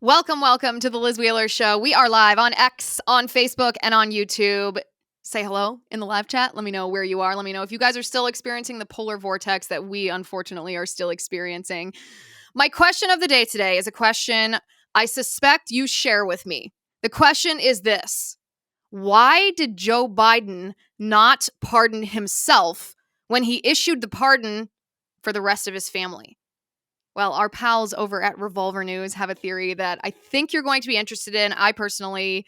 Welcome to the Liz Wheeler Show. We are live on X, on Facebook, and on YouTube. Say hello in the live chat. Let me know where you are. Let me know if you guys are still experiencing the polar vortex that we unfortunately are still experiencing. My question of the day today is a question I suspect you share with me. The question is this: why did Joe Biden not pardon himself when he issued the pardon for the rest of his family? Well, our pals over at Revolver News have a theory that I think you're going to be interested in. I personally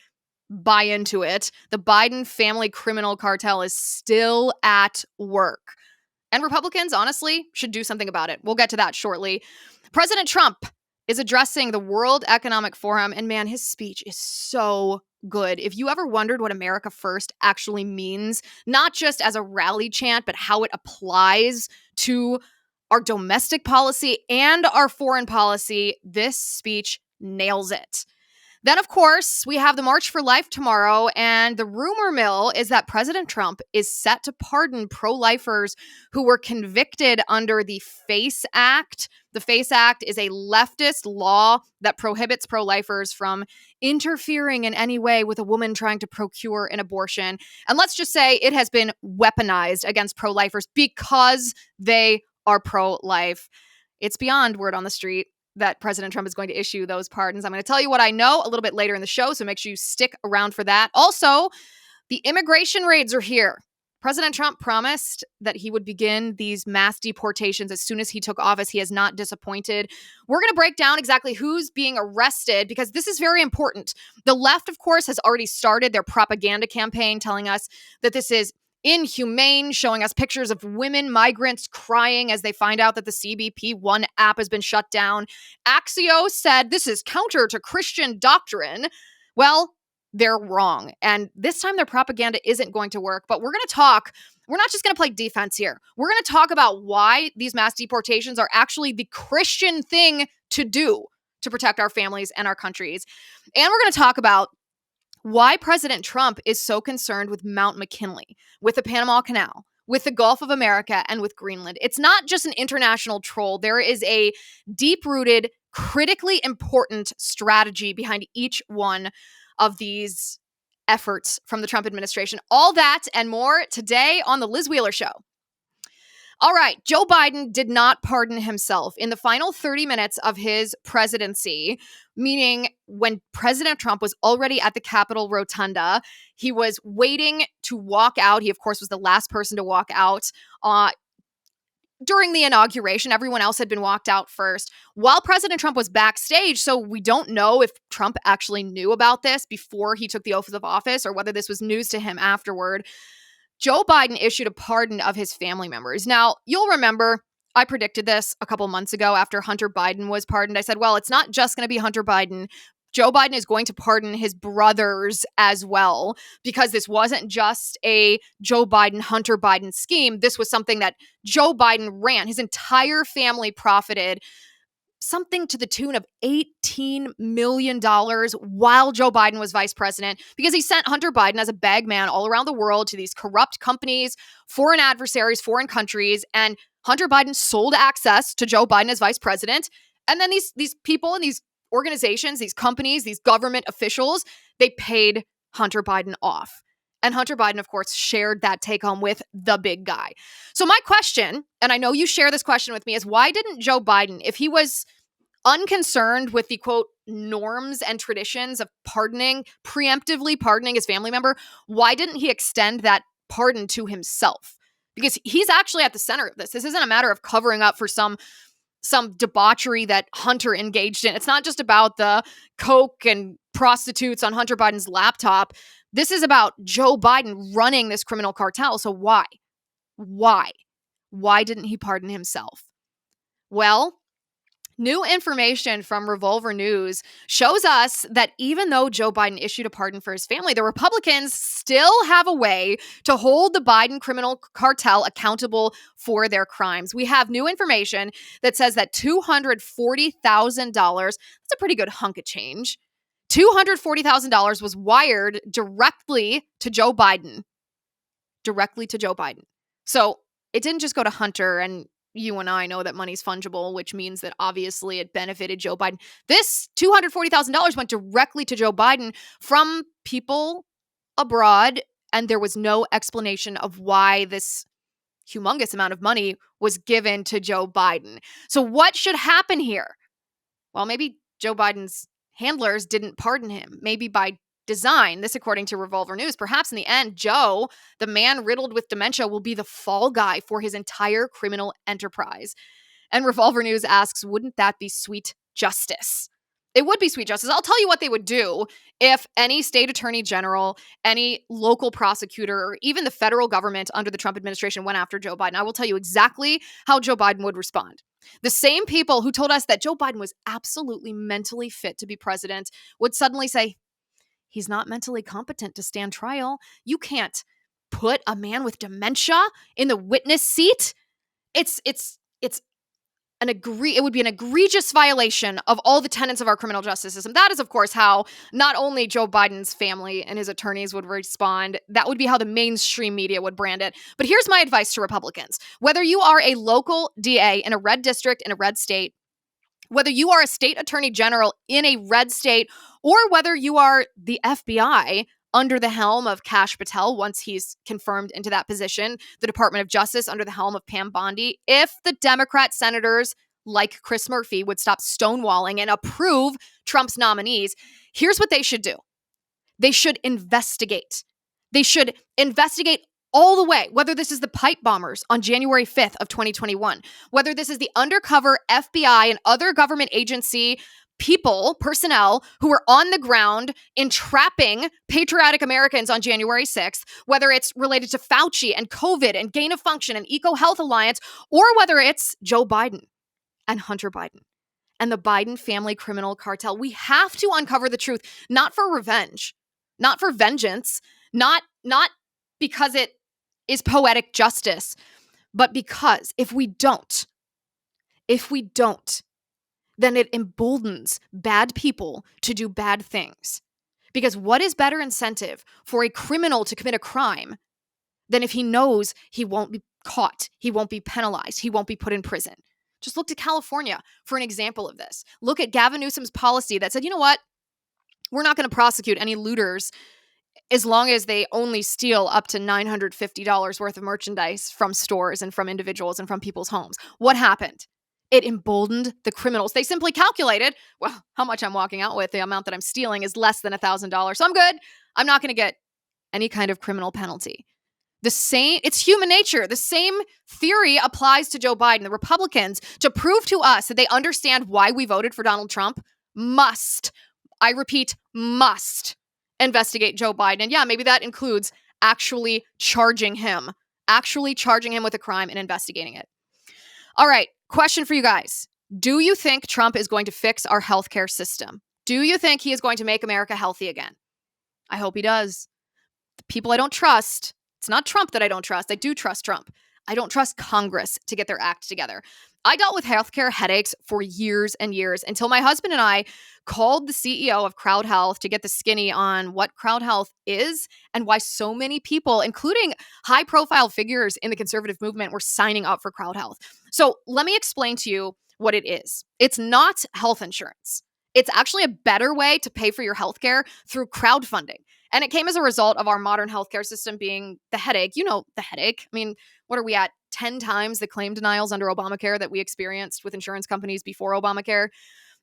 buy into it. The Biden family criminal cartel is still at work. And Republicans, honestly, should do something about it. We'll get to that shortly. President Trump is addressing the World Economic Forum, and man, his speech is so good. If you ever wondered what America First actually means, not just as a rally chant, but how it applies to our domestic policy and our foreign policy, this speech nails it. Then, of course, we have the March for Life tomorrow, and the rumor mill is that President Trump is set to pardon pro-lifers who were convicted under the FACE Act. The FACE Act is a leftist law that prohibits pro-lifers from interfering in any way with a woman trying to procure an abortion. And let's just say it has been weaponized against pro-lifers because they are pro-life. It's beyond word on the street that President Trump is going to issue those pardons. I'm going to tell you what I know a little bit later in the show, so make sure you stick around for that. Also, the immigration raids are here. President Trump promised that he would begin these mass deportations as soon as he took office. He has not disappointed. We're going to break down exactly who's being arrested because this is very important. The left, of course, has already started their propaganda campaign telling us that this is inhumane, showing us pictures of women migrants crying as they find out that the CBP One app has been shut down. Axios said this is counter to Christian doctrine. Well, they're wrong. And this time their propaganda isn't going to work. But we're going to talk. We're not just going to play defense here. We're going to talk about why these mass deportations are actually the Christian thing to do to protect our families and our countries. And we're going to talk about why President Trump is so concerned with Mount McKinley, with the Panama Canal, with the Gulf of America, and with Greenland. It's not just an international troll. There is a deep-rooted, critically important strategy behind each one of these efforts from the Trump administration. All that and more today on The Liz Wheeler Show. All right, Joe Biden did not pardon himself in the final 30 minutes of his presidency, meaning when President Trump was already at the Capitol Rotunda, he was waiting to walk out. He, of course, was the last person to walk out during the inauguration. Everyone else had been walked out first while President Trump was backstage. So we don't know if Trump actually knew about this before he took the oath of office or whether this was news to him afterward. Joe Biden issued a pardon of his family members. Now, you'll remember I predicted this a couple months ago after Hunter Biden was pardoned. I said, well, it's not just going to be Hunter Biden. Joe Biden is going to pardon his brothers as well, because this wasn't just a Joe Biden, Hunter Biden scheme. This was something that Joe Biden ran. His entire family profited something to the tune of $18 million while Joe Biden was vice president, because he sent Hunter Biden as a bag man all around the world to these corrupt companies, foreign adversaries, foreign countries, and Hunter Biden sold access to Joe Biden as vice president. And then these people and these organizations, these companies, these government officials, they paid Hunter Biden off. And Hunter Biden, of course, shared that take home with the big guy. So my question, and I know you share this question with me, is why didn't Joe Biden, if he was unconcerned with the, quote, norms and traditions of preemptively pardoning his family member, why didn't he extend that pardon to himself? Because he's actually at the center of this. This isn't a matter of covering up for some debauchery that Hunter engaged in. It's not just about the coke and prostitutes on Hunter Biden's laptop. This is about Joe Biden running this criminal cartel. So why? Why didn't he pardon himself? Well, new information from Revolver News shows us that even though Joe Biden issued a pardon for his family, the Republicans still have a way to hold the Biden criminal cartel accountable for their crimes. We have new information that says that $240,000, that's a pretty good hunk of change, $240,000 was wired directly to Joe Biden. So it didn't just go to Hunter and you and I know that money's fungible, which means that obviously it benefited Joe Biden. This $240,000 went directly to Joe Biden from people abroad, and there was no explanation of why this humongous amount of money was given to Joe Biden. So what should happen here? Well, maybe Joe Biden's handlers didn't pardon him, maybe by design. This, according to Revolver News. Perhaps in the end, Joe, the man riddled with dementia, will be the fall guy for his entire criminal enterprise. And Revolver News asks, wouldn't that be sweet justice? It would be sweet justice. I'll tell you what they would do if any state attorney general, any local prosecutor, or even the federal government under the Trump administration went after Joe Biden. I will tell you exactly how Joe Biden would respond. The same people who told us that Joe Biden was absolutely mentally fit to be president would suddenly say, he's not mentally competent to stand trial. You can't put a man with dementia in the witness seat. It would be an egregious violation of all the tenets of our criminal justice system. That is, of course, how not only Joe Biden's family and his attorneys would respond, that would be how the mainstream media would brand it. But here's my advice to Republicans. Whether you are a local DA in a red district in a red state, whether you are a state attorney general in a red state, or whether you are the FBI under the helm of Kash Patel, once he's confirmed into that position, the Department of Justice under the helm of Pam Bondi, if the Democrat senators like Chris Murphy would stop stonewalling and approve Trump's nominees, here's what they should do. They should investigate. They should investigate all the way, whether this is the pipe bombers on January 5th of 2021, whether this is the undercover FBI and other government agency personnel who were on the ground entrapping patriotic Americans on January 6th, whether it's related to Fauci and COVID and gain of function and EcoHealth Alliance, or whether it's Joe Biden and Hunter Biden and the Biden family criminal cartel. We have to uncover the truth, not for revenge, not for vengeance, not because it is poetic justice, but because if we don't, then it emboldens bad people to do bad things. Because what is better incentive for a criminal to commit a crime than if he knows he won't be caught, he won't be penalized, he won't be put in prison? Just look to California for an example of this. Look at Gavin Newsom's policy that said, you know what? We're not going to prosecute any looters as long as they only steal up to $950 worth of merchandise from stores and from individuals and from people's homes. What happened? It emboldened the criminals. They simply calculated, well, how much I'm walking out with, the amount that I'm stealing is less than $1,000. So I'm good. I'm not going to get any kind of criminal penalty. It's human nature. The same theory applies to Joe Biden. The Republicans, to prove to us that they understand why we voted for Donald Trump, must investigate Joe Biden. And yeah, maybe that includes actually charging him with a crime and investigating it. All right, question for you guys. Do you think Trump is going to fix our healthcare system? Do you think he is going to make America healthy again? I hope he does. The people I don't trust, it's not Trump that I don't trust. I do trust Trump. I don't trust Congress to get their act together. I dealt with healthcare headaches for years and years until my husband and I called the CEO of Crowd Health to get the skinny on what Crowd Health is and why so many people, including high-profile figures in the conservative movement, were signing up for Crowd Health. So let me explain to you what it is. It's not health insurance. It's actually a better way to pay for your healthcare through crowdfunding. And it came as a result of our modern healthcare system being the headache. You know, the headache. I mean, what are we at? 10 times the claim denials under Obamacare that we experienced with insurance companies before Obamacare.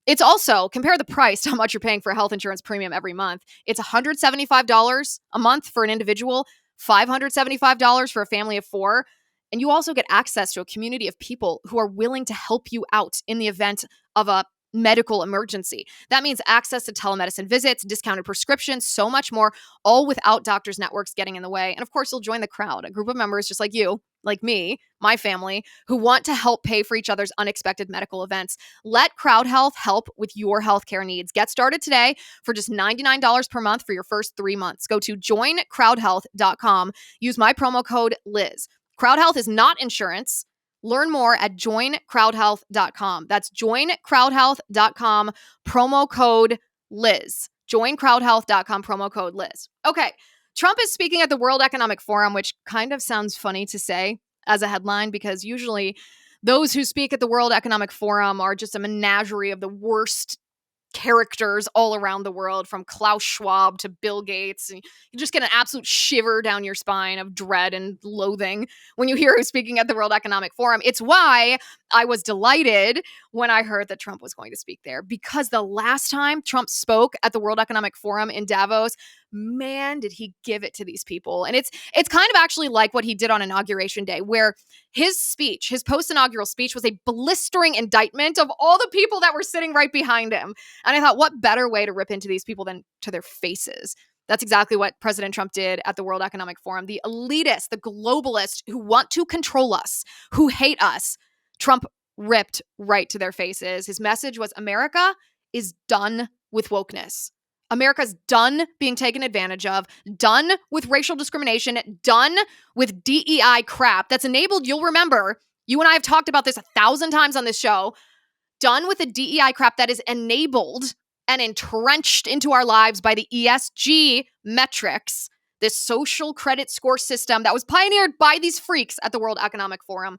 It's also, compare the price to how much you're paying for a health insurance premium every month. It's $175 a month for an individual, $575 for a family of 4. And you also get access to a community of people who are willing to help you out in the event of a medical emergency. That means access to telemedicine visits, discounted prescriptions, so much more, all without doctors' networks getting in the way. And of course, you'll join the crowd, a group of members just like you, like me, my family, who want to help pay for each other's unexpected medical events. Let Crowd Health help with your healthcare needs. Get started today for just $99 per month for your first 3 months. Go to joincrowdhealth.com. Use my promo code Liz. Crowd Health is not insurance. Learn more at joincrowdhealth.com. That's joincrowdhealth.com, promo code Liz. Joincrowdhealth.com, promo code Liz. Okay, Trump is speaking at the World Economic Forum, which kind of sounds funny to say as a headline because usually Those who speak at the World Economic Forum are just a menagerie of the worst characters all around the world, from Klaus Schwab to Bill Gates. And you just get an absolute shiver down your spine of dread and loathing when you hear who's speaking at the World Economic Forum. It's why I was delighted when I heard that Trump was going to speak there, because the last time Trump spoke at the World Economic Forum in Davos, man, did he give it to these people. And it's kind of actually like what he did on Inauguration Day, where his speech, his post-inaugural speech, was a blistering indictment of all the people that were sitting right behind him. And I thought, what better way to rip into these people than to their faces? That's exactly what President Trump did at the World Economic Forum. The elitists, the globalists who want to control us, who hate us, Trump ripped right to their faces. His message was, America is done with wokeness. America's done being taken advantage of, done with racial discrimination, done with DEI crap that's enabled, you'll remember, you and I have talked about this 1,000 times on this show, done with the DEI crap that is enabled and entrenched into our lives by the ESG metrics, this social credit score system that was pioneered by these freaks at the World Economic Forum.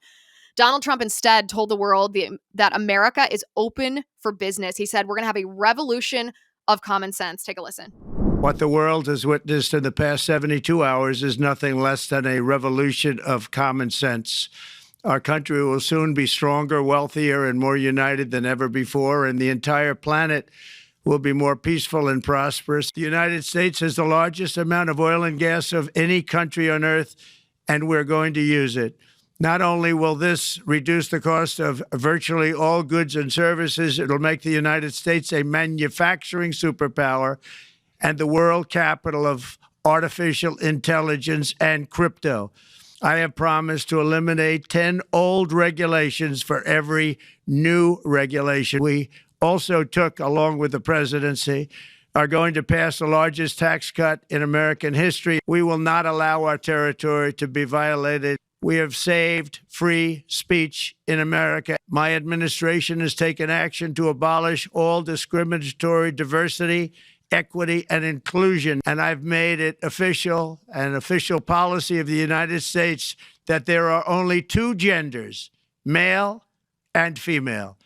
Donald Trump instead told the world that America is open for business. He said, we're going to have a revolution of common sense. Take a listen. What the world has witnessed in the past 72 hours is nothing less than a revolution of common sense. Our country will soon be stronger, wealthier, and more united than ever before, and the entire planet will be more peaceful and prosperous. The United States has the largest amount of oil and gas of any country on earth, and we're going to use it. Not only will this reduce the cost of virtually all goods and services, it'll make the United States a manufacturing superpower and the world capital of artificial intelligence and crypto. I have promised to eliminate 10 old regulations for every new regulation. We also took, along with the presidency, are going to pass the largest tax cut in American history. We will not allow our territory to be violated. We have saved free speech in America. My administration has taken action to abolish all discriminatory diversity, equity, and inclusion. And I've made it an official policy of the United States that there are only two genders, male and female.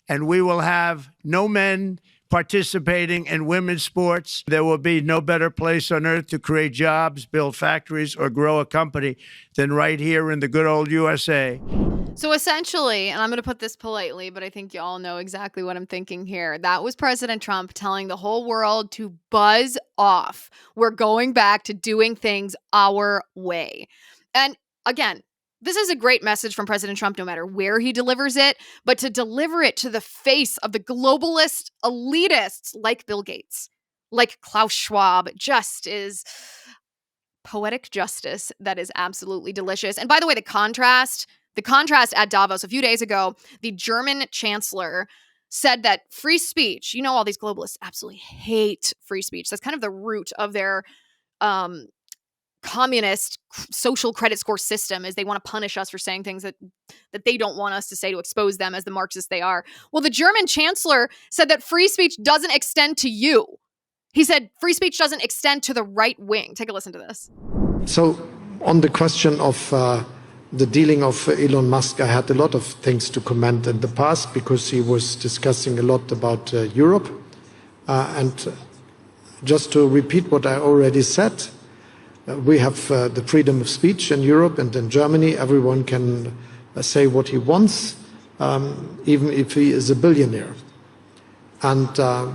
And we will have no men participating in women's sports. There will be no better place on earth to create jobs, build factories, or grow a company than right here in the good old USA. So essentially, and I'm going to put this politely, but I think you all know exactly what I'm thinking here. That was President Trump telling the whole world to buzz off. We're going back to doing things our way. And again, this is a great message from President Trump, no matter where he delivers it, but to deliver it to the face of the globalist elitists like Bill Gates, like Klaus Schwab, just is poetic justice that is absolutely delicious. And by the way, the contrast at Davos a few days ago, the German chancellor said that free speech, you know, all these globalists absolutely hate free speech. That's kind of the root of their communist social credit score system, is they want to punish us for saying things that they don't want us to say, to expose them as the Marxists they are. Well, the German chancellor said that free speech doesn't extend to you. He said free speech doesn't extend to the right wing. Take a listen to this. So on the question of the dealing of Elon Musk, I had a lot of things to comment in the past because he was discussing a lot about Europe. And just to repeat what I already said, we have the freedom of speech in Europe, and in Germany everyone can say what he wants, even if he is a billionaire. And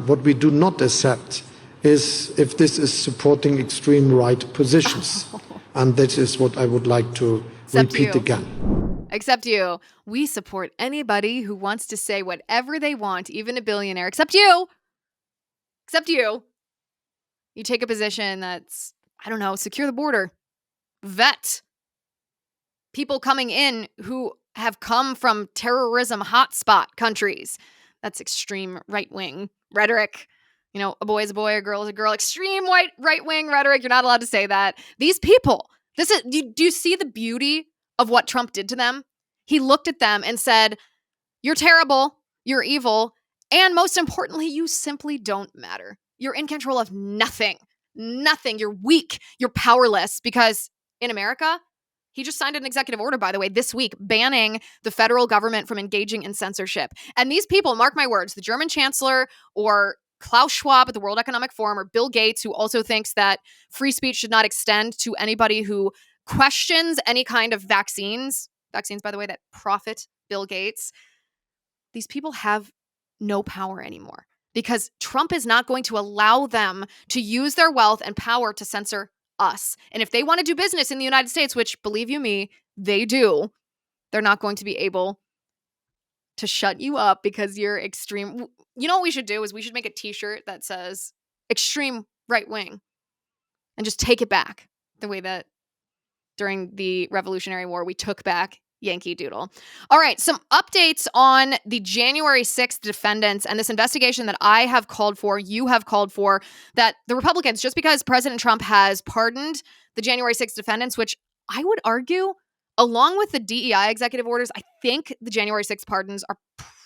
what we do not accept is if this is supporting extreme right positions. And that is what I would like to repeat again. Except you. We support anybody who wants to say whatever they want, even a billionaire, except you. Except you. You take a position that's, I don't know, secure the border, vet people coming in who have come from terrorism hotspot countries. That's extreme right-wing rhetoric. You know, a boy is a boy, a girl is a girl. Extreme right-wing rhetoric. You're not allowed to say that. These people, do you see the beauty of what Trump did to them? He looked at them and said, you're terrible, you're evil, and most importantly, you simply don't matter. You're in control of nothing. Nothing. You're weak. You're powerless, because in America, He just signed an executive order, by the way, this week, banning the federal government from engaging in censorship. And these people, mark my words, the German chancellor or Klaus Schwab at the World Economic Forum or Bill Gates, who also thinks that free speech should not extend to anybody who questions any kind of vaccines, by the way, that profit Bill Gates. These people have no power anymore because Trump is not going to allow them to use their wealth and power to censor us. And if they want to do business in the United States, which believe you me, they do, they're not going to be able to shut you up because you're extreme. You know what we should do is we should make a t-shirt that says extreme right wing and just take it back the way that during the Revolutionary War we took back Yankee Doodle. All right, some updates on the January 6th defendants and this investigation that I have called for, you have called for, that the Republicans, just because President Trump has pardoned the January 6th defendants, which I would argue, along with the DEI executive orders, I think the January 6th pardons are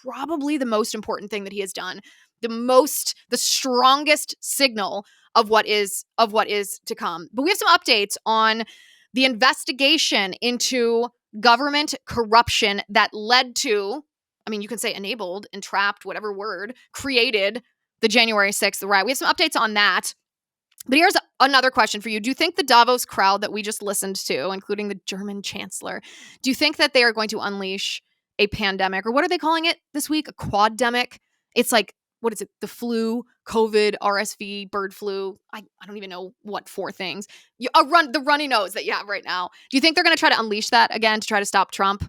probably the most important thing that he has done, the strongest signal of what is to come. But we have some updates on the investigation into government corruption that led to, I mean, you can say enabled, entrapped, whatever word, created the January 6th riot. We have some updates on that. But here's another question for you. Do you think the Davos crowd that we just listened to, including the German chancellor, do you think that they are going to unleash a pandemic, or what are they calling it this week? A quaddemic? It's like, what is it? The flu, COVID, RSV, bird flu. I don't even know what 4 things. The runny nose that you have right now. Do you think they're going to try to unleash that again to try to stop Trump?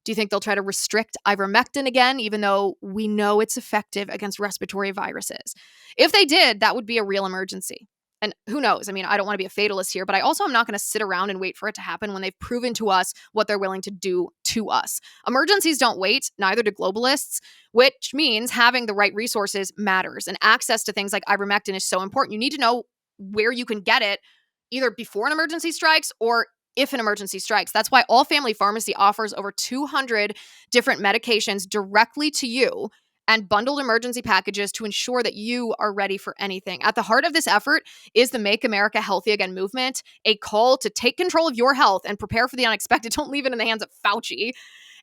Do you think they'll try to restrict ivermectin again, even though we know it's effective against respiratory viruses? If they did, that would be a real emergency. And who knows? I mean, I don't want to be a fatalist here, but I also am not going to sit around and wait for it to happen when they've proven to us what they're willing to do to us. Emergencies don't wait, neither do globalists, which means having the right resources matters. And access to things like ivermectin is so important. You need to know where you can get it, either before an emergency strikes or if an emergency strikes. That's why All Family Pharmacy offers over 200 different medications directly to you and bundled emergency packages to ensure that you are ready for anything. At the heart of this effort is the Make America Healthy Again movement, a call to take control of your health and prepare for the unexpected. Don't leave it in the hands of Fauci.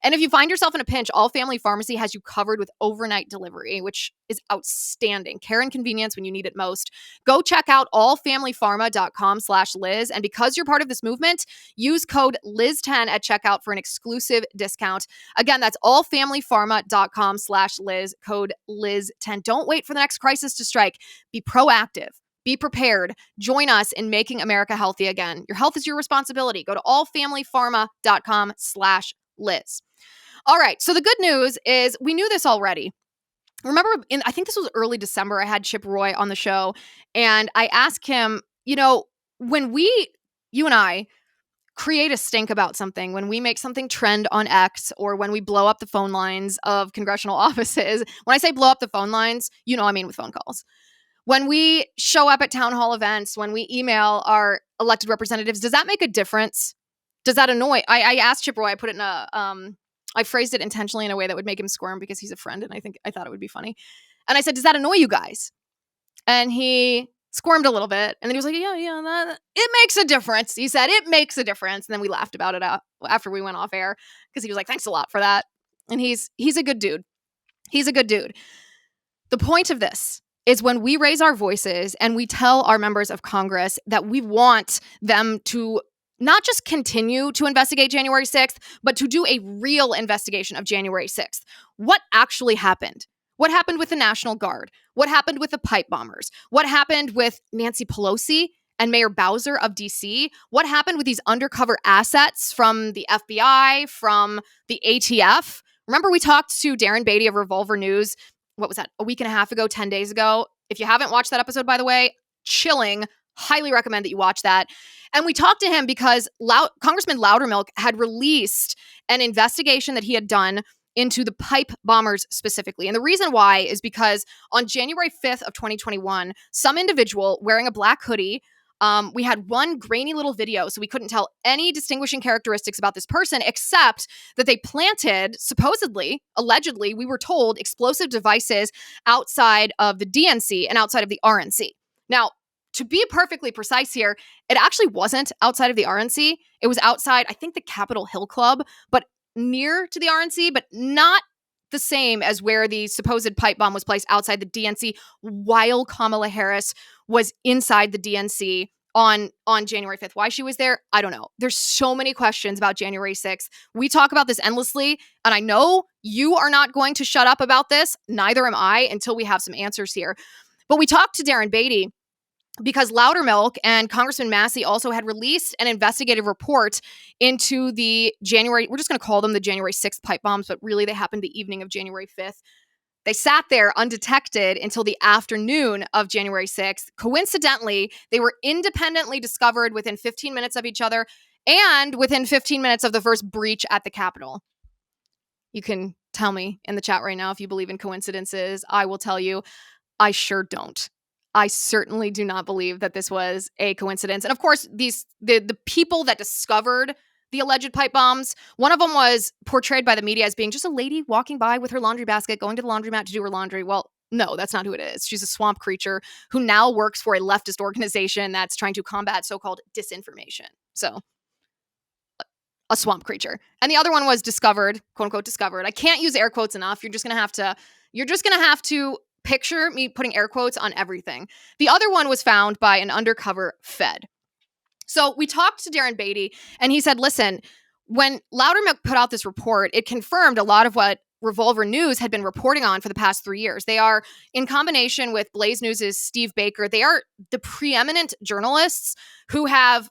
And if you find yourself in a pinch, All Family Pharmacy has you covered with overnight delivery, which is outstanding. Care and convenience when you need it most. Go check out allfamilypharma.com/Liz. And because you're part of this movement, use code Liz10 at checkout for an exclusive discount. Again, that's allfamilypharma.com/Liz, code Liz10. Don't wait for the next crisis to strike. Be proactive. Be prepared. Join us in making America healthy again. Your health is your responsibility. Go to allfamilypharma.com/Liz. All right. So the good news is we knew this already. Remember, I think this was early December, I had Chip Roy on the show, and I asked him, when you and I create a stink about something, when we make something trend on X, or when we blow up the phone lines of congressional offices, when I say blow up the phone lines, I mean with phone calls. When we show up at town hall events, when we email our elected representatives, does that make a difference? Does that annoy? I asked Chip Roy, I put it in I phrased it intentionally in a way that would make him squirm because he's a friend and I thought it would be funny. And I said, does that annoy you guys? And he squirmed a little bit. And then he was like, yeah, it makes a difference. He said, it makes a difference. And then we laughed about it after we went off air because he was like, thanks a lot for that. And he's a good dude. He's a good dude. The point of this is when we raise our voices and we tell our members of Congress that we want them to not just continue to investigate January 6th, but to do a real investigation of January 6th. What actually happened? What happened with the National Guard? What happened with the pipe bombers? What happened with Nancy Pelosi and Mayor Bowser of DC? What happened with these undercover assets from the FBI, from the ATF? Remember we talked to Darren Beatty of Revolver News, what was that, a week and a half ago, 10 days ago? If you haven't watched that episode, by the way, chilling. Highly recommend that you watch that. And we talked to him because Congressman Loudermilk had released an investigation that he had done into the pipe bombers specifically. And the reason why is because on January 5th of 2021, some individual wearing a black hoodie, we had one grainy little video, so we couldn't tell any distinguishing characteristics about this person, except that they planted, supposedly, allegedly, we were told, explosive devices outside of the DNC and outside of the RNC. Now, to be perfectly precise here, it actually wasn't outside of the RNC. It was outside, I think, the Capitol Hill Club, but near to the RNC, but not the same as where the supposed pipe bomb was placed outside the DNC while Kamala Harris was inside the DNC on January 5th. Why she was there, I don't know. There's so many questions about January 6th. We talk about this endlessly, and I know you are not going to shut up about this. Neither am I until we have some answers here. But we talked to Darren Beatty because Loudermilk and Congressman Massey also had released an investigative report into the we're just going to call them the January 6th pipe bombs, but really they happened the evening of January 5th. They sat there undetected until the afternoon of January 6th. Coincidentally, they were independently discovered within 15 minutes of each other and within 15 minutes of the first breach at the Capitol. You can tell me in the chat right now if you believe in coincidences. I will tell you, I sure don't. I certainly do not believe that this was a coincidence. And of course, the people that discovered the alleged pipe bombs, one of them was portrayed by the media as being just a lady walking by with her laundry basket, going to the laundromat to do her laundry. Well, no, that's not who it is. She's a swamp creature who now works for a leftist organization that's trying to combat so-called disinformation. So, a swamp creature. And the other one was discovered, quote unquote discovered. I can't use air quotes enough. You're just gonna have to picture me putting air quotes on everything. The other one was found by an undercover Fed. So we talked to Darren Beatty, and he said, listen, when Loudermilk put out this report, it confirmed a lot of what Revolver News had been reporting on for the past 3 years. They are, in combination with Blaze News' Steve Baker, they are the preeminent journalists who have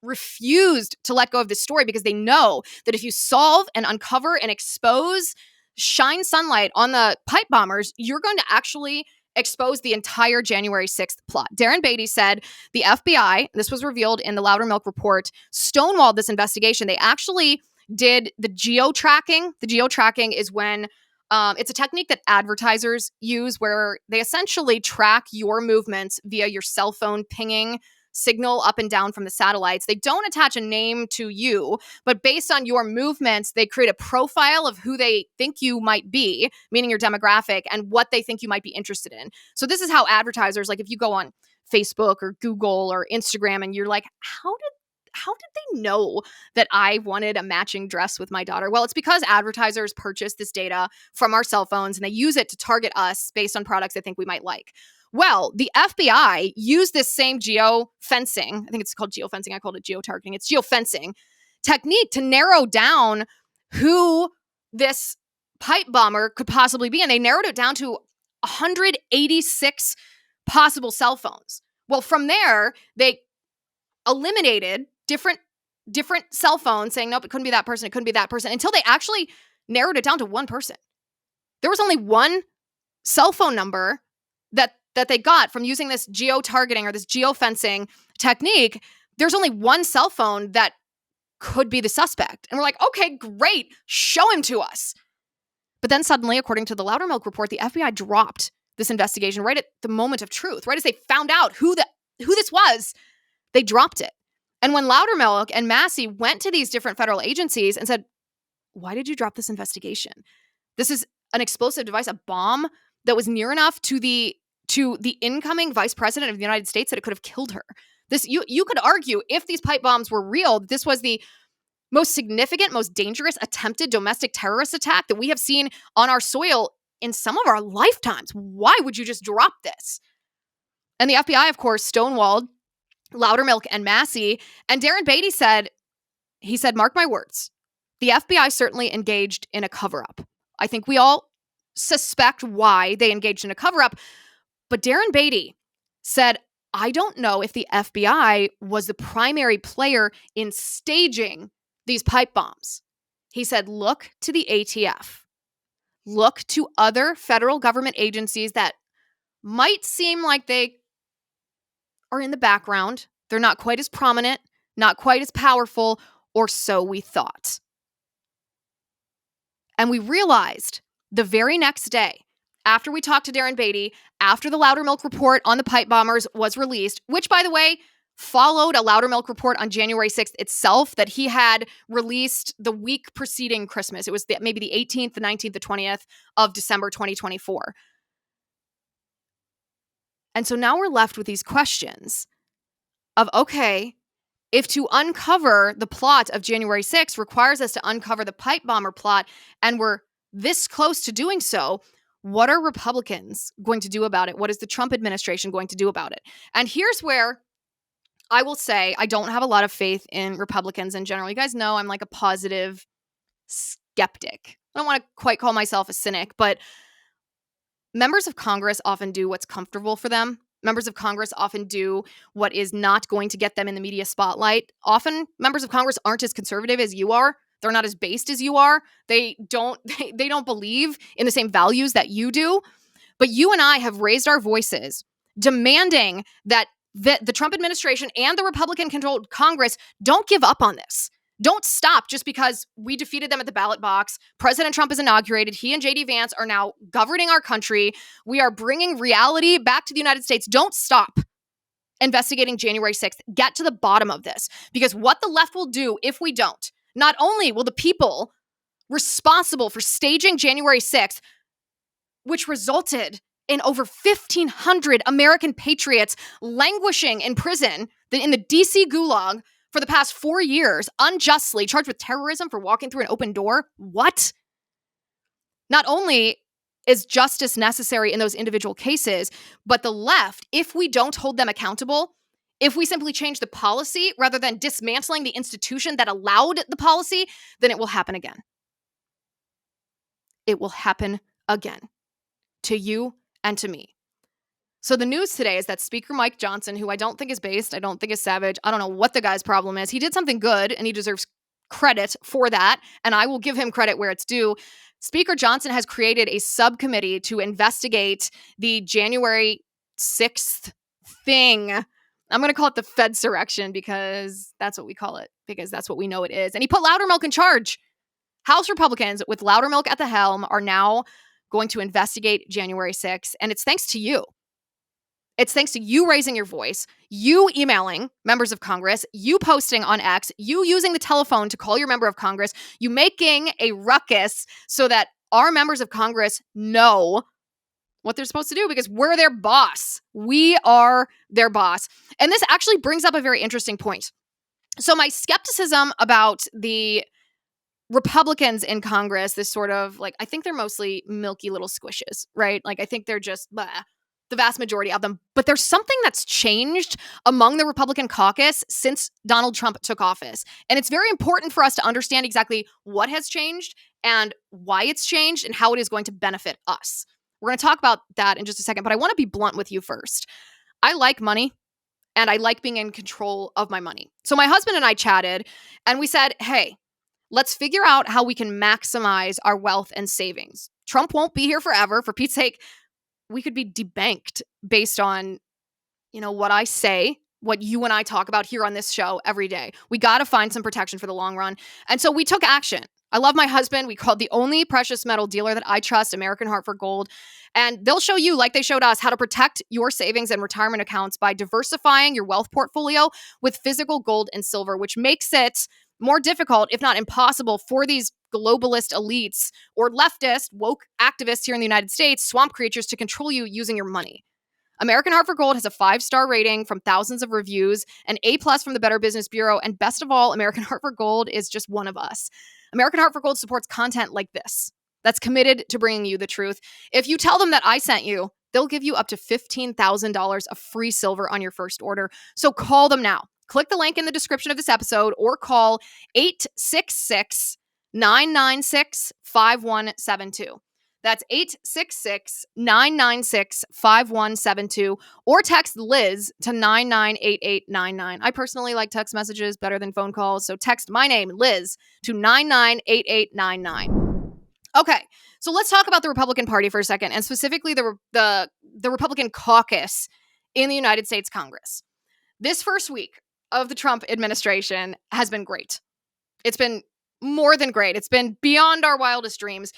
refused to let go of this story because they know that if you solve and uncover and expose, shine sunlight on the pipe bombers, you're going to actually expose the entire January 6th plot. Darren Beatty said the FBI, this was revealed in the Loudermilk report, stonewalled this investigation. They actually did the geo-tracking. The geo-tracking is when it's a technique that advertisers use where they essentially track your movements via your cell phone pinging signal up and down from the satellites. They don't attach a name to you, but based on your movements, they create a profile of who they think you might be, meaning your demographic, and what they think you might be interested in. So this is how advertisers, like if you go on Facebook or Google or Instagram and you're like, how did they know that I wanted a matching dress with my daughter? Well, it's because advertisers purchase this data from our cell phones and they use it to target us based on products they think we might like. Well, the FBI used this same geofencing, I think it's called geofencing, I called it geotargeting, it's geofencing technique to narrow down who this pipe bomber could possibly be. And they narrowed it down to 186 possible cell phones. Well, from there, they eliminated different cell phones saying, nope, it couldn't be that person, it couldn't be that person, until they actually narrowed it down to one person. There was only one cell phone number that they got from using this geo-targeting or this geofencing technique. There's only one cell phone that could be the suspect. And we're like, okay, great, show him to us. But then suddenly, according to the Loudermilk report, the FBI dropped this investigation right at the moment of truth, right as they found out who this was, they dropped it. And when Loudermilk and Massey went to these different federal agencies and said, why did you drop this investigation? This is an explosive device, a bomb that was near enough to the incoming vice president of the United States that it could have killed her. This you could argue, if these pipe bombs were real, this was the most significant, most dangerous attempted domestic terrorist attack that we have seen on our soil in some of our lifetimes. Why would you just drop this? And the FBI, of course, stonewalled Loudermilk and Massey. And Darren Beatty said, mark my words, the FBI certainly engaged in a cover-up. I think we all suspect why they engaged in a cover-up. But Darren Beatty said, I don't know if the FBI was the primary player in staging these pipe bombs. He said, look to the ATF. Look to other federal government agencies that might seem like they are in the background. They're not quite as prominent, not quite as powerful, or so we thought. And we realized the very next day, after we talked to Darren Beatty, after the Loudermilk report on the pipe bombers was released, which, by the way, followed a Loudermilk report on January 6th itself that he had released the week preceding Christmas. It was maybe the 18th, the 19th, the 20th of December 2024. And so now we're left with these questions of, okay, if to uncover the plot of January 6th requires us to uncover the pipe bomber plot, and we're this close to doing so, what are Republicans going to do about it? What is the Trump administration going to do about it? And here's where I will say I don't have a lot of faith in Republicans in general. You guys know I'm like a positive skeptic. I don't want to quite call myself a cynic, but members of Congress often do what's comfortable for them. Members of Congress often do what is not going to get them in the media spotlight. Often, members of Congress aren't as conservative as you are. They're not as based as you are. They don't believe in the same values that you do. But you and I have raised our voices demanding that the Trump administration and the Republican-controlled Congress don't give up on this. Don't stop just because we defeated them at the ballot box. President Trump is inaugurated. He and J.D. Vance are now governing our country. We are bringing reality back to the United States. Don't stop investigating January 6th. Get to the bottom of this. Because what the left will do if we don't, not only will the people responsible for staging January 6th, which resulted in over 1,500 American patriots languishing in prison in the D.C. gulag for the past 4 years, unjustly charged with terrorism for walking through an open door. What? Not only is justice necessary in those individual cases, but the left, if we don't hold them accountable, if we simply change the policy rather than dismantling the institution that allowed the policy, then it will happen again. It will happen again. To you and to me. So the news today is that Speaker Mike Johnson, who I don't think is based, I don't think is savage, I don't know what the guy's problem is. He did something good and he deserves credit for that, and I will give him credit where it's due. Speaker Johnson has created a subcommittee to investigate the January 6th thing. I'm going to call it the Fedsurrection because that's what we call it, because that's what we know it is. And he put Loudermilk in charge. House Republicans with Loudermilk at the helm are now going to investigate January 6th, and it's thanks to you. It's thanks to you raising your voice, you emailing members of Congress, you posting on X, you using the telephone to call your member of Congress, you making a ruckus so that our members of Congress know what they're supposed to do because we're their boss. We are their boss. And this actually brings up a very interesting point. So my skepticism about the Republicans in Congress, this sort of like, I think they're mostly milky little squishes, right? Like, I think they're just the vast majority of them. But there's something that's changed among the Republican caucus since Donald Trump took office. And it's very important for us to understand exactly what has changed and why it's changed and how it is going to benefit us. We're going to talk about that in just a second, but I want to be blunt with you first. I like money and I like being in control of my money. So my husband and I chatted and we said, hey, let's figure out how we can maximize our wealth and savings. Trump won't be here forever. For Pete's sake, we could be debanked based on, what I say, what you and I talk about here on this show every day. We got to find some protection for the long run. And so we took action. I love my husband. We called the only precious metal dealer that I trust, American Hartford Gold. And they'll show you, like they showed us, how to protect your savings and retirement accounts by diversifying your wealth portfolio with physical gold and silver, which makes it more difficult, if not impossible, for these globalist elites or leftist woke activists here in the United States, swamp creatures, to control you using your money. American Hartford Gold has a 5-star rating from thousands of reviews, an A+ from the Better Business Bureau, and best of all, American Hartford Gold is just one of us. American Hartford Gold supports content like this that's committed to bringing you the truth. If you tell them that I sent you, they'll give you up to $15,000 of free silver on your first order. So call them now. Click the link in the description of this episode or call 866-996-5172. That's 866-996-5172 or text Liz to 998899. I personally like text messages better than phone calls, so text my name, Liz, to 998899. Okay, so let's talk about the Republican Party for a second, and specifically the Republican caucus in the United States Congress. This first week of the Trump administration has been great. It's been more than great. It's been beyond our wildest dreams.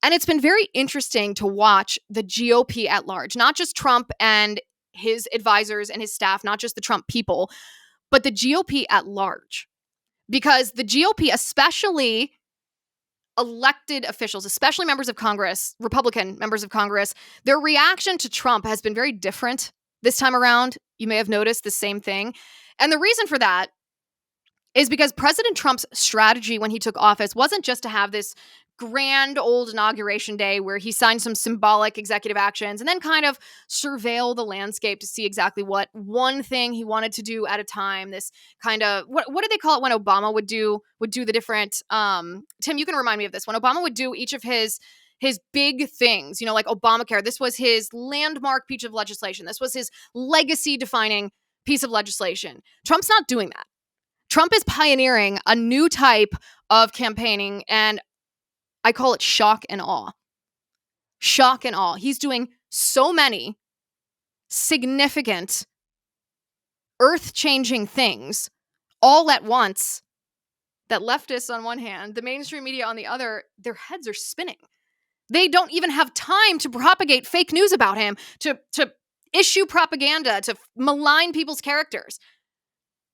And it's been very interesting to watch the GOP at large, not just Trump and his advisors and his staff, not just the Trump people, but the GOP at large. Because the GOP, especially elected officials, especially members of Congress, Republican members of Congress, their reaction to Trump has been very different This time around, you may have noticed the same thing. And the reason for that is because President Trump's strategy when he took office wasn't just to have this grand old inauguration day where he signed some symbolic executive actions and then kind of surveil the landscape to see exactly what one thing he wanted to do at a time. This kind of what did they call it when Obama would do the different Tim, you can remind me of this. When Obama would do each of his big things, like Obamacare, this was his landmark piece of legislation. This was his legacy defining piece of legislation. Trump's not doing that. Trump is pioneering a new type of campaigning, and I call it shock and awe. Shock and awe. He's doing so many significant, earth-changing things all at once that leftists on one hand, the mainstream media on the other, their heads are spinning. They don't even have time to propagate fake news about him, to issue propaganda, to malign people's characters.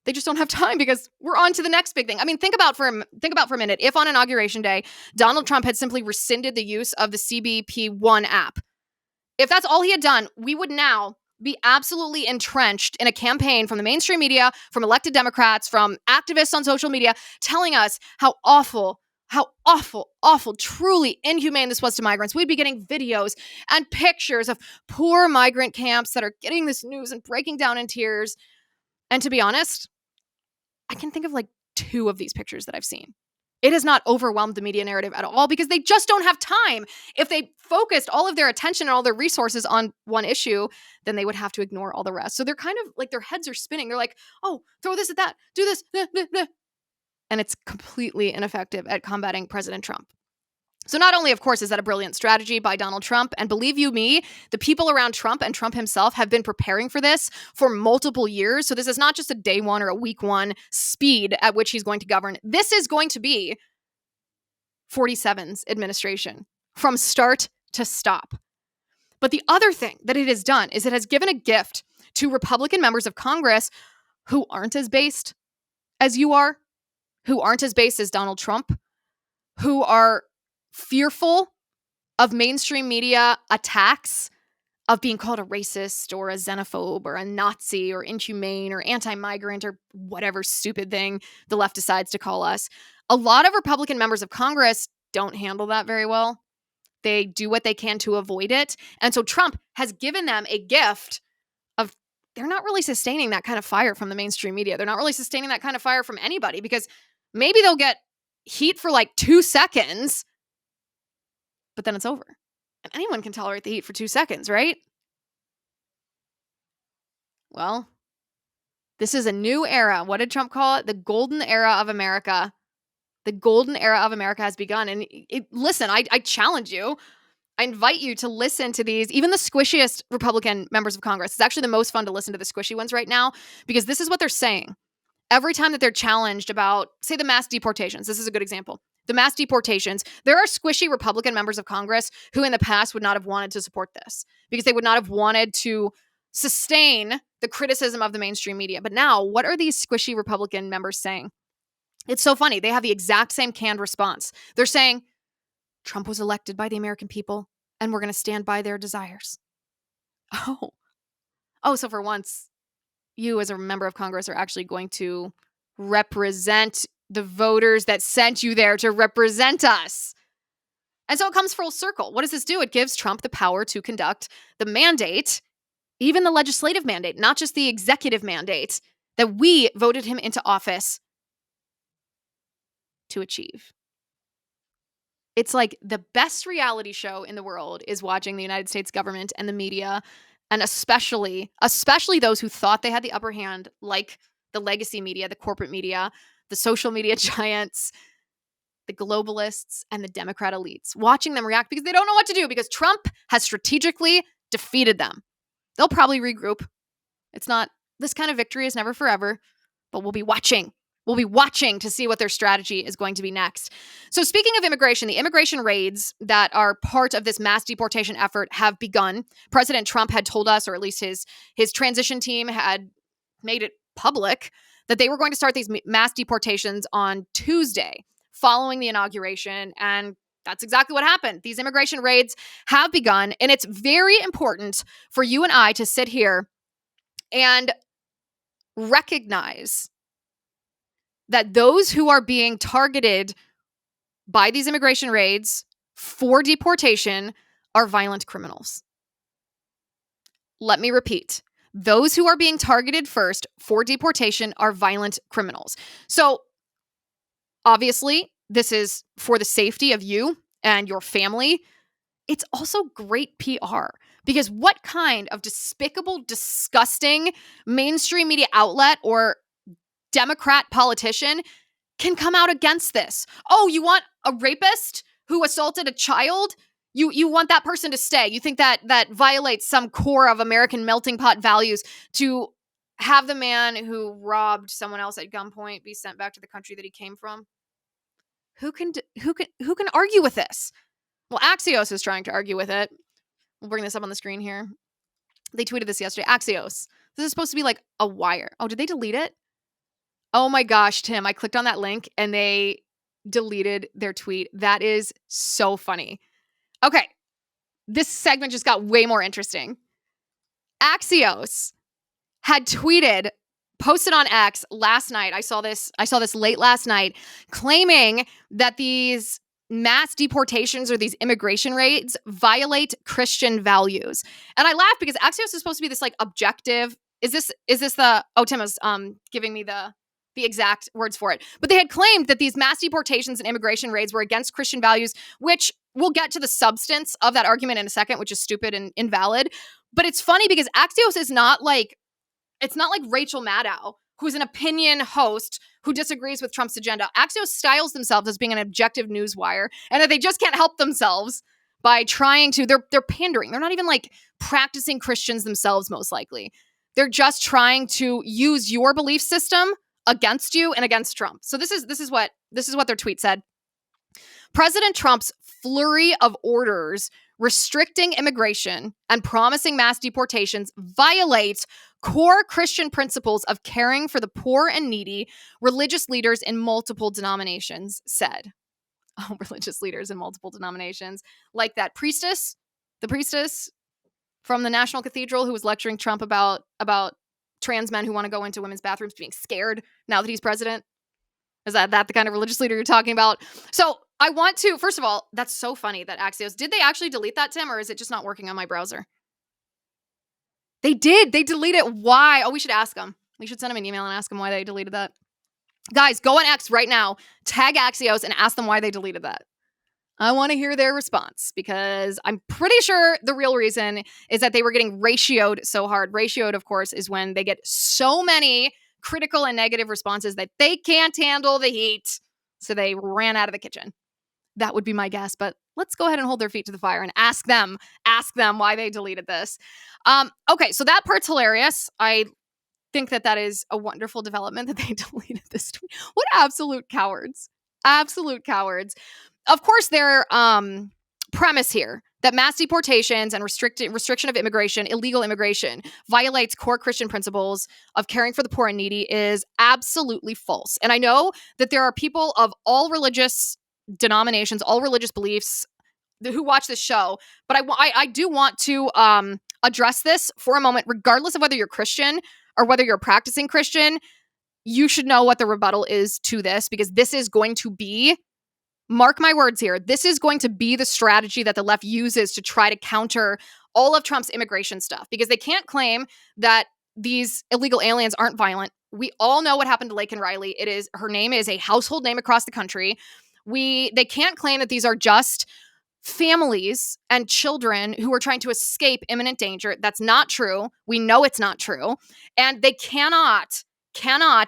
They just don't have time because we're on to the next big thing. I mean, think about for a minute, if on Inauguration Day, Donald Trump had simply rescinded the use of the CBP1 app. If that's all he had done, we would now be absolutely entrenched in a campaign from the mainstream media, from elected Democrats, from activists on social media, telling us how awful, truly inhumane this was to migrants. We'd be getting videos and pictures of poor migrant camps that are getting this news and breaking down in tears. And to be honest, I can think of like 2 of these pictures that I've seen. It has not overwhelmed the media narrative at all because they just don't have time. If they focused all of their attention and all their resources on one issue, then they would have to ignore all the rest. So they're kind of like their heads are spinning. They're like, oh, throw this at that, do this. And it's completely ineffective at combating President Trump. So not only, of course, is that a brilliant strategy by Donald Trump, and believe you me, the people around Trump and Trump himself have been preparing for this for multiple years. So this is not just a day one or a week one speed at which he's going to govern. This is going to be 47's administration from start to stop. But the other thing that it has done is it has given a gift to Republican members of Congress who aren't as based as you are, who aren't as based as Donald Trump, who are fearful of mainstream media attacks, of being called a racist or a xenophobe or a Nazi or inhumane or anti-migrant or whatever stupid thing the left decides to call us. A lot of Republican members of Congress don't handle that very well. They do what they can to avoid it. And so Trump has given them a gift of they're not really sustaining that kind of fire from the mainstream media. They're not really sustaining that kind of fire from anybody because maybe they'll get heat for like 2 seconds, but then it's over. And anyone can tolerate the heat for 2 seconds, right? Well, this is a new era. What did Trump call it? The golden era of America. The golden era of America has begun. And listen, I challenge you. I invite you to listen to these, even the squishiest Republican members of Congress. It's actually the most fun to listen to the squishy ones right now because this is what they're saying. Every time that they're challenged about, say, the mass deportations, this is a good example. The mass deportations, there are squishy Republican members of Congress who in the past would not have wanted to support this because they would not have wanted to sustain the criticism of the mainstream media. But now, what are these squishy Republican members saying? It's so funny. They have the exact same canned response. They're saying, Trump was elected by the American people, and we're going to stand by their desires. Oh, so for once, you as a member of Congress are actually going to represent the voters that sent you there to represent us. And so it comes full circle. What does this do? It gives Trump the power to conduct the mandate, even the legislative mandate, not just the executive mandate that we voted him into office to achieve. It's like the best reality show in the world is watching the United States government and the media, and especially those who thought they had the upper hand, like the legacy media, the corporate media, the social media giants, the globalists, and the Democrat elites, watching them react because they don't know what to do because Trump has strategically defeated them. They'll probably regroup. This kind of victory is never forever, but we'll be watching. We'll be watching to see what their strategy is going to be next. So speaking of immigration, the immigration raids that are part of this mass deportation effort have begun. President Trump had told us, or at least his transition team had made it public, that they were going to start these mass deportations on Tuesday following the inauguration. And that's exactly what happened. These immigration raids have begun. And it's very important for you and I to sit here and recognize that those who are being targeted by these immigration raids for deportation are violent criminals. Let me repeat. Those who are being targeted first for deportation are violent criminals. So, obviously, this is for the safety of you and your family. It's also great PR because what kind of despicable, disgusting mainstream media outlet or Democrat politician can come out against this? Oh, you want a rapist who assaulted a child? You want that person to stay. You think that violates some core of American melting pot values to have the man who robbed someone else at gunpoint be sent back to the country that he came from? Who can argue with this? Well, Axios is trying to argue with it. We'll bring this up on the screen here. They tweeted this yesterday. Axios. This is supposed to be like a wire. Oh, did they delete it? Oh my gosh, Tim. I clicked on that link and they deleted their tweet. That is so funny. Okay. This segment just got way more interesting. Axios had posted on X last night. I saw this late last night, claiming that these mass deportations or these immigration raids violate Christian values. And I laugh because Axios is supposed to be this like objective. Is this the Tim was giving me the exact words for it. But they had claimed that these mass deportations and immigration raids were against Christian values, which we'll get to the substance of that argument in a second, which is stupid and invalid. But it's funny because Axios is not like Rachel Maddow, who's an opinion host who disagrees with Trump's agenda. Axios styles themselves as being an objective news wire, and that they just can't help themselves by trying to, they're pandering. They're not even like practicing Christians themselves, most likely. They're just trying to use your belief system against you and against Trump. So this is what their tweet said. President Trump's flurry of orders restricting immigration and promising mass deportations violates core Christian principles of caring for the poor and needy, religious leaders in multiple denominations said. Oh, religious leaders in multiple denominations. Like that priestess, the priestess from the National Cathedral who was lecturing Trump about trans men who want to go into women's bathrooms being scared now that he's president. Is that the kind of religious leader you're talking about? So I want to, first of all, that's so funny that Axios, did they actually delete that, Tim, or is it just not working on my browser? They did. They deleted it. Why? Oh, we should ask them. We should send them an email and ask them why they deleted that. Guys, go on X right now, tag Axios and ask them why they deleted that. I want to hear their response because I'm pretty sure the real reason is that they were getting ratioed so hard. Ratioed, of course, is when they get so many critical and negative responses that they can't handle the heat. So they ran out of the kitchen. That would be my guess, but let's go ahead and hold their feet to the fire and ask them why they deleted this. Okay, so that part's hilarious. I think that is a wonderful development that they deleted this tweet. What absolute cowards. Absolute cowards. Of course, their premise here that mass deportations and restriction of immigration, illegal immigration, violates core Christian principles of caring for the poor and needy is absolutely false. And I know that there are people of all religious denominations, all religious beliefs who watch this show, but I do want to address this for a moment, regardless of whether you're Christian or whether you're a practicing Christian. You should know what the rebuttal is to this, because this is going to be, mark my words here, this is going to be the strategy that the left uses to try to counter all of Trump's immigration stuff, because they can't claim that these illegal aliens aren't violent. We all know what happened to Laken Riley. Her name is a household name across the country. They can't claim that these are just families and children who are trying to escape imminent danger. That's not true. We know it's not true. And they cannot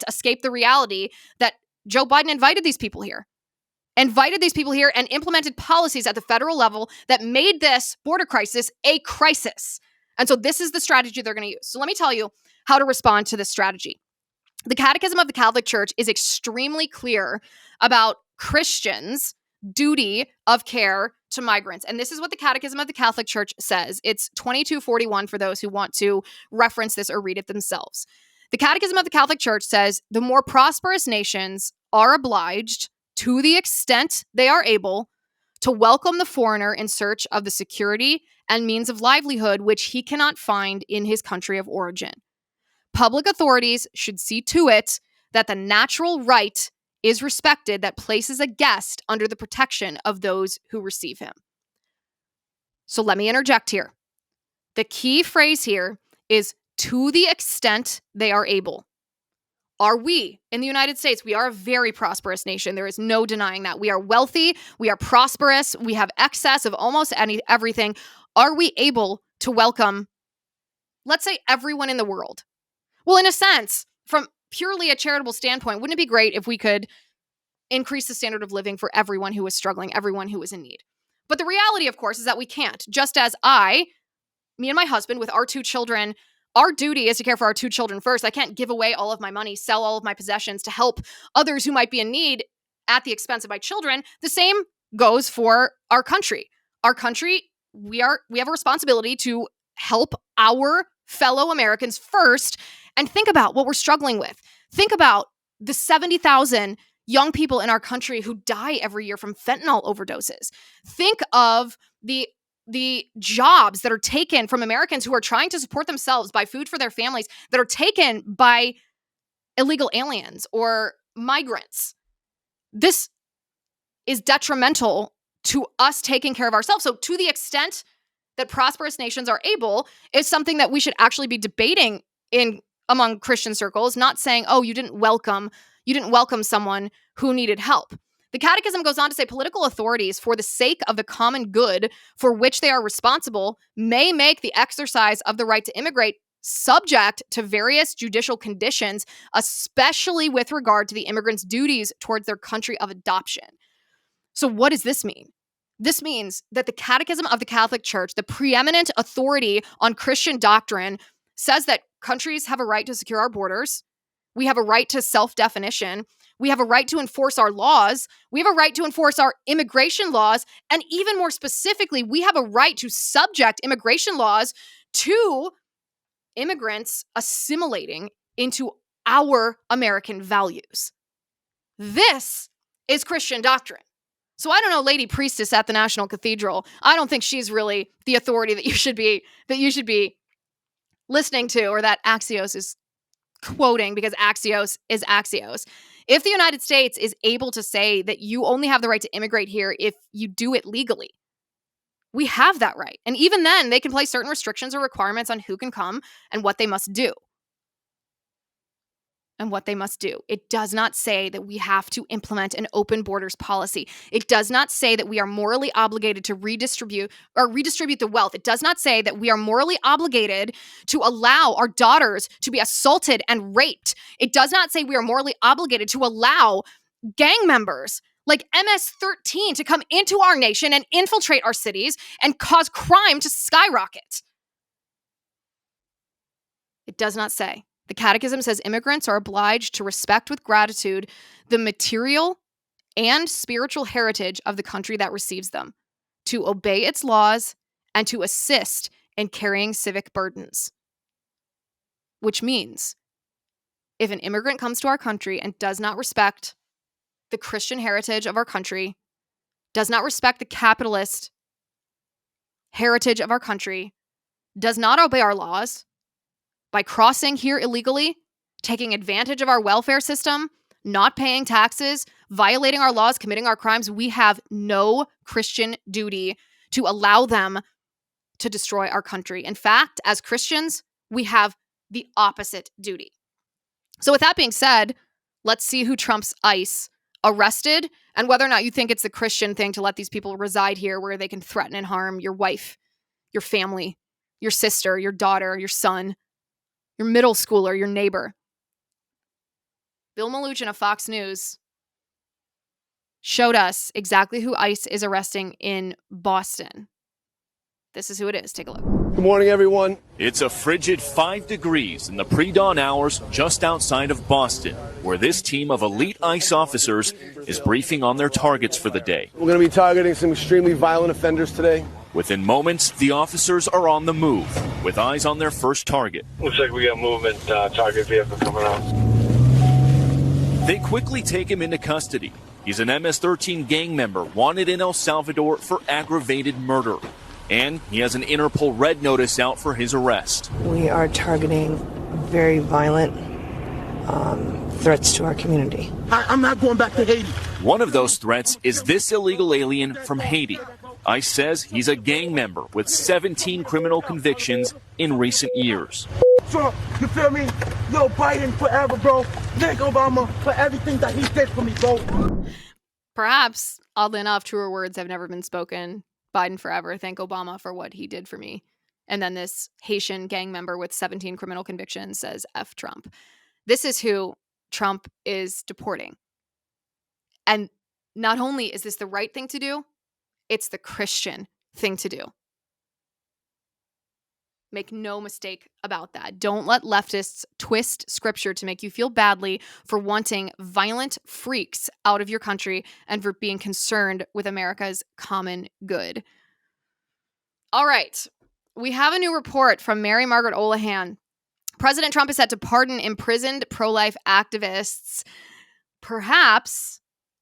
escape the reality that Joe Biden invited these people here and implemented policies at the federal level that made this border crisis a crisis. And so this is the strategy they're going to use. So let me tell you how to respond to this strategy. The Catechism of the Catholic Church is extremely clear about Christians' duty of care to migrants. And this is what the Catechism of the Catholic Church says. It's 2241 for those who want to reference this or read it themselves. The Catechism of the Catholic Church says the more prosperous nations are obliged, to the extent they are able, to welcome the foreigner in search of the security and means of livelihood which he cannot find in his country of origin. public authorities should see to it that the natural right is respected that places a guest under the protection of those who receive him. So let me interject here. The key phrase here is to the extent they are able. Are we in the United States? We are a very prosperous nation. There is no denying that. We are wealthy. We are prosperous. We have excess of almost everything. Are we able to welcome, let's say, everyone in the world? Well, in a sense, from purely a charitable standpoint, wouldn't it be great if we could increase the standard of living for everyone who is struggling, everyone who is in need? But the reality, of course, is that we can't. Just as me and my husband, with our 2 children, our duty is to care for our 2 children first. I can't give away all of my money, sell all of my possessions to help others who might be in need at the expense of my children. The same goes for our country. Our country, we have a responsibility to help our fellow Americans first, and think about what we're struggling with. Think about the 70,000 young people in our country who die every year from fentanyl overdoses. Think of the jobs that are taken from Americans who are trying to support themselves, buy food for their families, that are taken by illegal aliens or migrants. This is detrimental to us taking care of ourselves. So to the extent that prosperous nations are able is something that we should actually be debating among Christian circles, not saying, oh, you didn't welcome someone who needed help. The Catechism goes on to say political authorities, for the sake of the common good for which they are responsible, may make the exercise of the right to immigrate subject to various judicial conditions, especially with regard to the immigrant's duties towards their country of adoption. So what does this mean? This means that the Catechism of the Catholic Church, the preeminent authority on Christian doctrine, says that countries have a right to secure our borders. We have a right to self-definition. We have a right to enforce our laws. We have a right to enforce our immigration laws. And even more specifically, we have a right to subject immigration laws to immigrants assimilating into our American values. This is Christian doctrine. So I don't know, Lady Priestess at the National Cathedral. I don't think she's really the authority that you should be listening to, or that Axios is quoting, because Axios is Axios. If the United States is able to say that you only have the right to immigrate here if you do it legally, we have that right. And even then, they can place certain restrictions or requirements on who can come and what they must do. It does not say that we have to implement an open borders policy. It does not say that we are morally obligated to redistribute the wealth. It does not say that we are morally obligated to allow our daughters to be assaulted and raped. It does not say we are morally obligated to allow gang members like MS-13 to come into our nation and infiltrate our cities and cause crime to skyrocket. It does not say. The Catechism says immigrants are obliged to respect with gratitude the material and spiritual heritage of the country that receives them, to obey its laws, and to assist in carrying civic burdens. Which means, if an immigrant comes to our country and does not respect the Christian heritage of our country, does not respect the capitalist heritage of our country, does not obey our laws, by crossing here illegally, taking advantage of our welfare system, not paying taxes, violating our laws, committing our crimes, we have no Christian duty to allow them to destroy our country. In fact, as Christians, we have the opposite duty. So with that being said, let's see who trumps ICE arrested and whether or not you think it's the Christian thing to let these people reside here where they can threaten and harm your wife, your family, your sister, your daughter, your son, your middle schooler, your neighbor. Bill Maluchin of Fox News showed us exactly who ICE is arresting in Boston. This is who it is. Take a look. Good morning, everyone. It's a frigid 5 degrees in the pre-dawn hours just outside of Boston, where this team of elite ICE officers is briefing on their targets for the day. We're going to be targeting some extremely violent offenders today. Within moments, the officers are on the move, with eyes on their first target. Looks like we got movement, target vehicle coming out. They quickly take him into custody. He's an MS-13 gang member wanted in El Salvador for aggravated murder. And he has an Interpol red notice out for his arrest. We are targeting very violent threats to our community. I'm not going back to Haiti. One of those threats is this illegal alien from Haiti. ICE says he's a gang member with 17 criminal convictions in recent years. So, you feel me? Yo, Biden forever, bro. Thank Obama for everything that he did for me, bro. Perhaps, oddly enough, truer words have never been spoken. Biden forever. Thank Obama for what he did for me. And then this Haitian gang member with 17 criminal convictions says F Trump. This is who Trump is deporting. And not only is this the right thing to do, it's the Christian thing to do. Make no mistake about that. Don't let leftists twist scripture to make you feel badly for wanting violent freaks out of your country and for being concerned with America's common good. All right. We have a new report from Mary Margaret Olohan. President Trump is set to pardon imprisoned pro-life activists, perhaps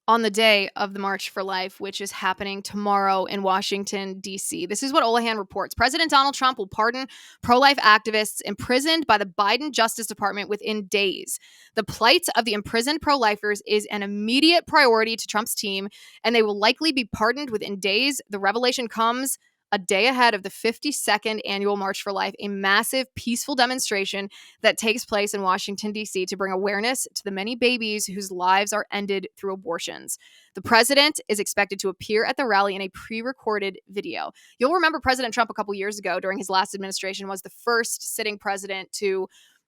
on the day of the March for Life, which is happening tomorrow in Washington, D.C. This is what Olohan reports. President Donald Trump will pardon pro-life activists imprisoned by the Biden Justice Department within days. The plight of the imprisoned pro-lifers is an immediate priority to Trump's team, and they will likely be pardoned within days. The revelation comes a day ahead of the 52nd annual March for Life, a massive peaceful demonstration that takes place in Washington, D.C. to bring awareness to the many babies whose lives are ended through abortions. The president is expected to appear at the rally in a pre-recorded video. You'll remember President Trump a couple years ago during his last administration was the first sitting president to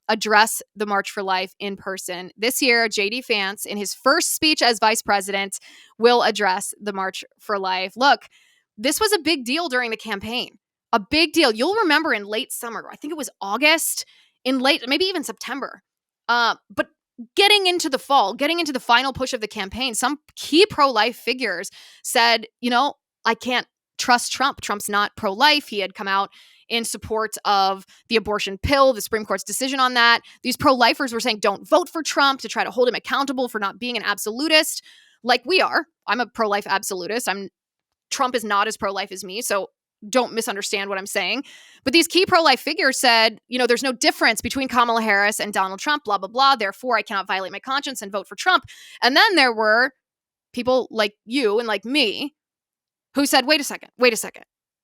address the March for Life in person. This year, J.D. Vance, in his first speech as vice president, will address the March for Life. Look, this was a big deal during the campaign. A big deal. You'll remember in late summer, I think it was August, maybe even September. But getting into the fall, getting into the final push of the campaign, some key pro-life figures said, I can't trust Trump. Trump's not pro-life. He had come out in support of the abortion pill, the Supreme Court's decision on that. These pro-lifers were saying, don't vote for Trump, to try to hold him accountable for not being an absolutist like we are. I'm a pro-life absolutist. Trump is not as pro-life as me, so don't misunderstand what I'm saying. But these key pro-life figures said, there's no difference between Kamala Harris and Donald Trump, blah, blah, blah. Therefore, I cannot violate my conscience and vote for Trump. And then there were people like you and like me who said, wait a second.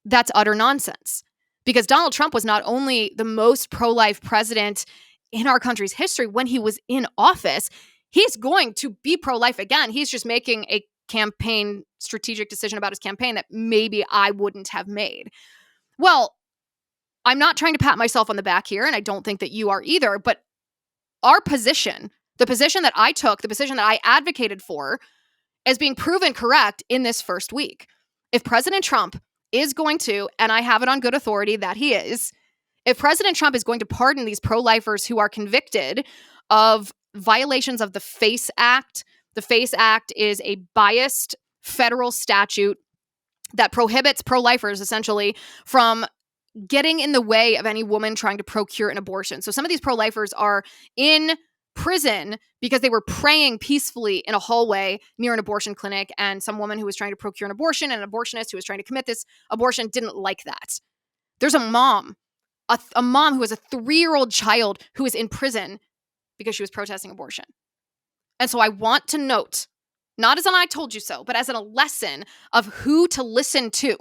That's utter nonsense. Because Donald Trump was not only the most pro-life president in our country's history when he was in office, he's going to be pro-life again. He's just making a campaign strategic decision about his campaign that maybe I wouldn't have made. Well, I'm not trying to pat myself on the back here, and I don't think that you are either, but our position, the position that I took, the position that I advocated for, is being proven correct in this first week. If President Trump is going to, and I have it on good authority that he is, if President Trump is going to pardon these pro-lifers who are convicted of violations of the FACE Act. The FACE Act is a biased federal statute that prohibits pro-lifers essentially from getting in the way of any woman trying to procure an abortion. So some of these pro-lifers are in prison because they were praying peacefully in a hallway near an abortion clinic, and some woman who was trying to procure an abortion and an abortionist who was trying to commit this abortion didn't like that. There's a mom who has a 3-year-old child who is in prison because she was protesting abortion. And so I want to note, not as an I told you so, but as in a lesson of who to listen to,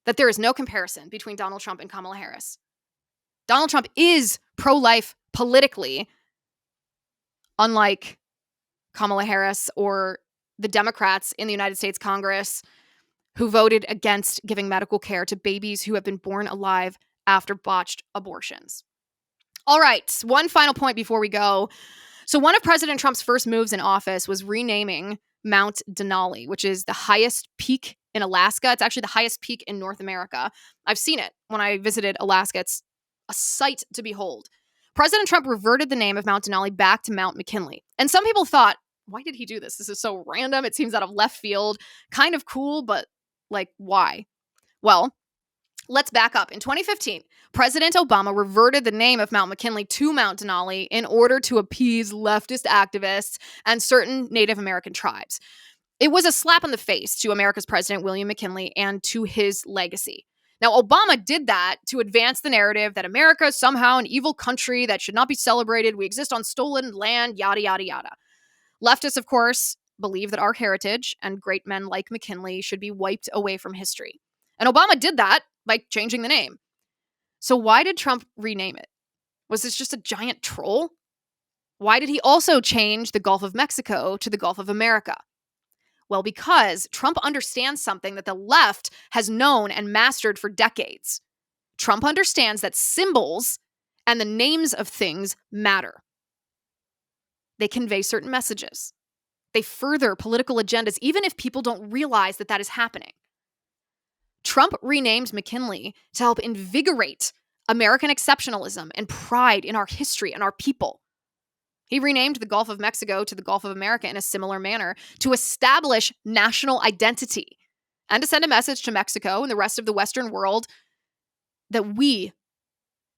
that there is no comparison between Donald Trump and Kamala Harris. Donald Trump is pro-life politically, unlike Kamala Harris or the Democrats in the United States Congress who voted against giving medical care to babies who have been born alive after botched abortions. All right, one final point before we go. So one of President Trump's first moves in office was renaming Mount Denali, which is the highest peak in Alaska. It's actually the highest peak in North America. I've seen it when I visited Alaska. It's a sight to behold. President Trump reverted the name of Mount Denali back to Mount McKinley. And some people thought, why did he do this? This is so random. It seems out of left field. Kind of cool, but why? Well, let's back up. In 2015, President Obama reverted the name of Mount McKinley to Mount Denali in order to appease leftist activists and certain Native American tribes. It was a slap in the face to America's President William McKinley and to his legacy. Now, Obama did that to advance the narrative that America is somehow an evil country that should not be celebrated. We exist on stolen land, yada, yada, yada. Leftists, of course, believe that our heritage and great men like McKinley should be wiped away from history. And Obama did that by changing the name. So why did Trump rename it? Was this just a giant troll? Why did he also change the Gulf of Mexico to the Gulf of America? Well, because Trump understands something that the left has known and mastered for decades. Trump understands that symbols and the names of things matter. They convey certain messages. They further political agendas, even if people don't realize that that is happening. Trump renamed McKinley to help invigorate American exceptionalism and pride in our history and our people. He renamed the Gulf of Mexico to the Gulf of America in a similar manner to establish national identity and to send a message to Mexico and the rest of the Western world that we,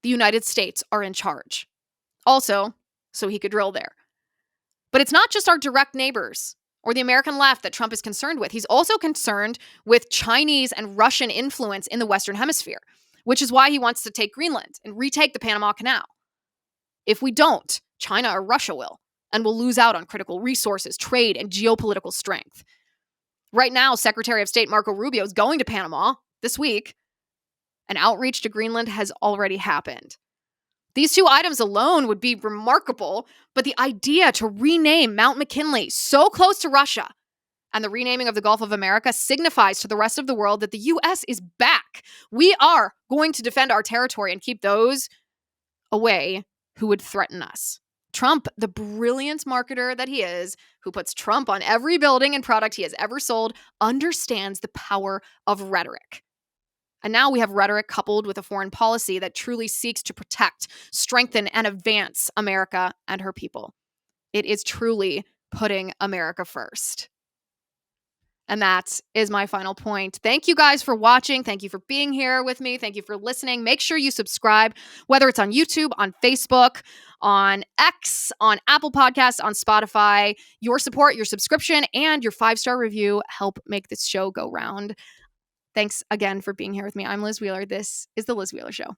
the United States, are in charge. Also, so he could drill there. But it's not just our direct neighbors or the American left that Trump is concerned with. He's also concerned with Chinese and Russian influence in the Western Hemisphere, which is why he wants to take Greenland and retake the Panama Canal. If we don't, China or Russia will, and will lose out on critical resources, trade, and geopolitical strength. Right now, Secretary of State Marco Rubio is going to Panama this week, and outreach to Greenland has already happened. These two items alone would be remarkable, but the idea to rename Mount McKinley so close to Russia and the renaming of the Gulf of America signifies to the rest of the world that the U.S. is back. We are going to defend our territory and keep those away who would threaten us. Trump, the brilliant marketer that he is, who puts Trump on every building and product he has ever sold, understands the power of rhetoric. And now we have rhetoric coupled with a foreign policy that truly seeks to protect, strengthen, and advance America and her people. It is truly putting America first. And that is my final point. Thank you guys for watching. Thank you for being here with me. Thank you for listening. Make sure you subscribe, whether it's on YouTube, on Facebook, on X, on Apple Podcasts, on Spotify. Your support, your subscription, and your 5-star review help make this show go round. Thanks again for being here with me. I'm Liz Wheeler. This is The Liz Wheeler Show.